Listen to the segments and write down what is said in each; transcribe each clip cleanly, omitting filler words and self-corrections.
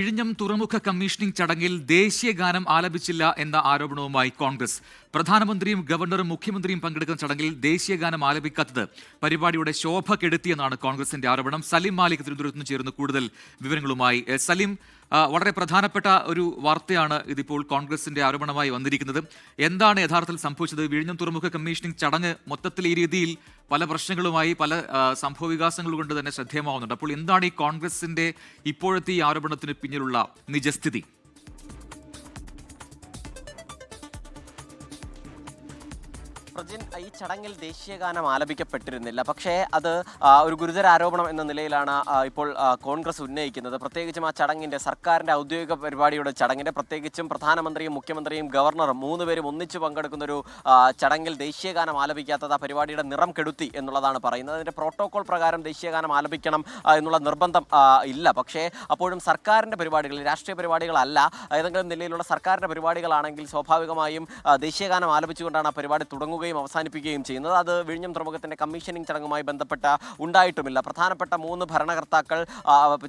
വിഴിഞ്ഞം തുറമുഖ കമ്മീഷനിംഗ് ചടങ്ങിൽ ദേശീയ ഗാനം ആലപിച്ചില്ല എന്ന ആരോപണവുമായി കോൺഗ്രസ്. പ്രധാനമന്ത്രിയും ഗവർണറും മുഖ്യമന്ത്രിയും പങ്കെടുക്കുന്ന ചടങ്ങിൽ ദേശീയ ഗാനം ആലപിക്കാത്തത് പരിപാടിയുടെ ശോഭ കെടുത്തിയെന്നാണ് കോൺഗ്രസിന്റെ ആരോപണം. സലിം മാലിക് തിരുവനന്തപുരത്ത് നിന്ന് ചേർന്ന് കൂടുതൽ വിവരങ്ങളുമായി. സലിം, വളരെ പ്രധാനപ്പെട്ട ഒരു വാർത്തയാണ് ഇതിപ്പോൾ കോൺഗ്രസിന്റെ ആരോപണമായി വന്നിരിക്കുന്നത്. എന്താണ് യഥാർത്ഥത്തിൽ സംഭവിച്ചത്? വിഴിഞ്ഞം തുറമുഖ കമ്മീഷനിംഗ് ചടങ്ങ് മൊത്തത്തിൽ ഈ രീതിയിൽ പല പ്രശ്നങ്ങളുമായി പല സംഭവ വികാസങ്ങൾ കൊണ്ട് തന്നെ ശ്രദ്ധേയമാവുന്നുണ്ട്. അപ്പോൾ എന്താണ് ഈ കോൺഗ്രസിന്റെ ഇപ്പോഴത്തെ ഈ ആരോപണത്തിന് പിന്നിലുള്ള നിജസ്ഥിതി? ഈ ചടങ്ങിൽ ദേശീയഗാനം ആലപിക്കപ്പെട്ടിരുന്നില്ല. പക്ഷേ അത് ഒരു ഗുരുതര ആരോപണം എന്ന നിലയിലാണ് ഇപ്പോൾ കോൺഗ്രസ് ഉന്നയിക്കുന്നത്. പ്രത്യേകിച്ചും ആ ചടങ്ങിൻ്റെ സർക്കാരിൻ്റെ ഔദ്യോഗിക പരിപാടിയുടെ ചടങ്ങിൻ്റെ പ്രത്യേകിച്ചും പ്രധാനമന്ത്രിയും മുഖ്യമന്ത്രിയും ഗവർണറും മൂന്നുപേരും ഒന്നിച്ചു പങ്കെടുക്കുന്നൊരു ചടങ്ങിൽ ദേശീയഗാനം ആലപിക്കാത്തത് ആ പരിപാടിയുടെ നിറം കെടുത്തി എന്നുള്ളതാണ് പറയുന്നത്. അതിൻ്റെ പ്രോട്ടോകോൾ പ്രകാരം ദേശീയഗാനം ആലപിക്കണം എന്നുള്ള നിർബന്ധം ഇല്ല. പക്ഷേ അപ്പോഴും സർക്കാരിൻ്റെ പരിപാടികൾ, രാഷ്ട്രീയ പരിപാടികളല്ല, ഏതെങ്കിലും നിലയിലുള്ള സർക്കാരിൻ്റെ പരിപാടികളാണെങ്കിൽ സ്വാഭാവികമായും ദേശീയഗാനം ആലപിച്ചുകൊണ്ടാണ് ആ പരിപാടി തുടങ്ങുകയും അവസാനിപ്പിക്കുകയും ചെയ്യുന്നത്. അത് വിഴിഞ്ഞം തുറമുഖത്തിന്റെ കമ്മീഷനിംഗ് ചടങ്ങുമായി ബന്ധപ്പെട്ട ഉണ്ടായിട്ടുമില്ല. പ്രധാനപ്പെട്ട 3 ഭരണകർത്താക്കൾ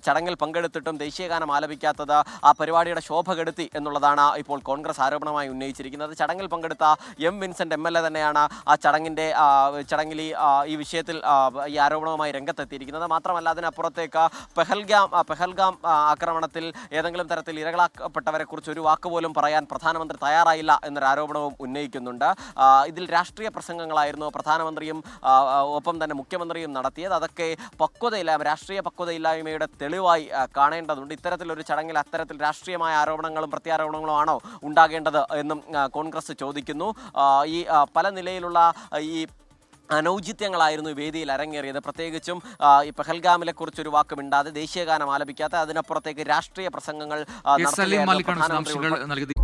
ചടങ്ങിൽ പങ്കെടുത്തിട്ടും ദേശീയഗാനം ആലപിക്കാത്തത് ആ പരിപാടിയുടെ ശോഭ കെടുത്തി എന്നുള്ളതാണ് ഇപ്പോൾ കോൺഗ്രസ് ആരോപണമായി ഉന്നയിച്ചിരിക്കുന്നത്. ചടങ്ങിൽ പങ്കെടുത്ത എം വിൻസെന്റ് MLA തന്നെയാണ് ആ ചടങ്ങിൽ ഈ വിഷയത്തിൽ ഈ ആരോപണവുമായി രംഗത്തെത്തിയിരിക്കുന്നത്. മാത്രമല്ല, അതിനപ്പുറത്തേക്ക് പെഹൽഗാം ആക്രമണത്തിൽ ഏതെങ്കിലും തരത്തിൽ ഇരകളാക്കപ്പെട്ടവരെ കുറിച്ച് ഒരു വാക്കുപോലും പറയാൻ പ്രധാനമന്ത്രി തയ്യാറായില്ല എന്നൊരു ആരോപണവും ഉന്നയിക്കുന്നുണ്ട്. ഇതിൽ രാഷ്ട്രീയ പ്രസംഗങ്ങളായിരുന്നു പ്രധാനമന്ത്രിയും ഒപ്പം തന്നെ മുഖ്യമന്ത്രിയും നടത്തിയത്. അതൊക്കെ രാഷ്ട്രീയ പക്വതയില്ലായ്മയുടെ തെളിവായി കാണേണ്ടതുണ്ട്. ഇത്തരത്തിലൊരു ചടങ്ങിൽ അത്തരത്തിൽ രാഷ്ട്രീയമായ ആരോപണങ്ങളും പ്രത്യാരോപണങ്ങളും ആണോ ഉണ്ടാകേണ്ടത് എന്നും കോൺഗ്രസ് ചോദിക്കുന്നു. ഈ പല നിലയിലുള്ള ഈ അനൗചിത്യങ്ങളായിരുന്നു വേദിയിൽ അരങ്ങേറിയത്. പ്രത്യേകിച്ചും ഈ പെഹൽഗാമിനെ കുറിച്ചൊരു വാക്കുമിണ്ടാതെ ദേശീയഗാനം ആലപിക്കാത്ത, അതിനപ്പുറത്തേക്ക് രാഷ്ട്രീയ പ്രസംഗങ്ങൾ നടത്തുകയായിരുന്നു പ്രധാനമന്ത്രി.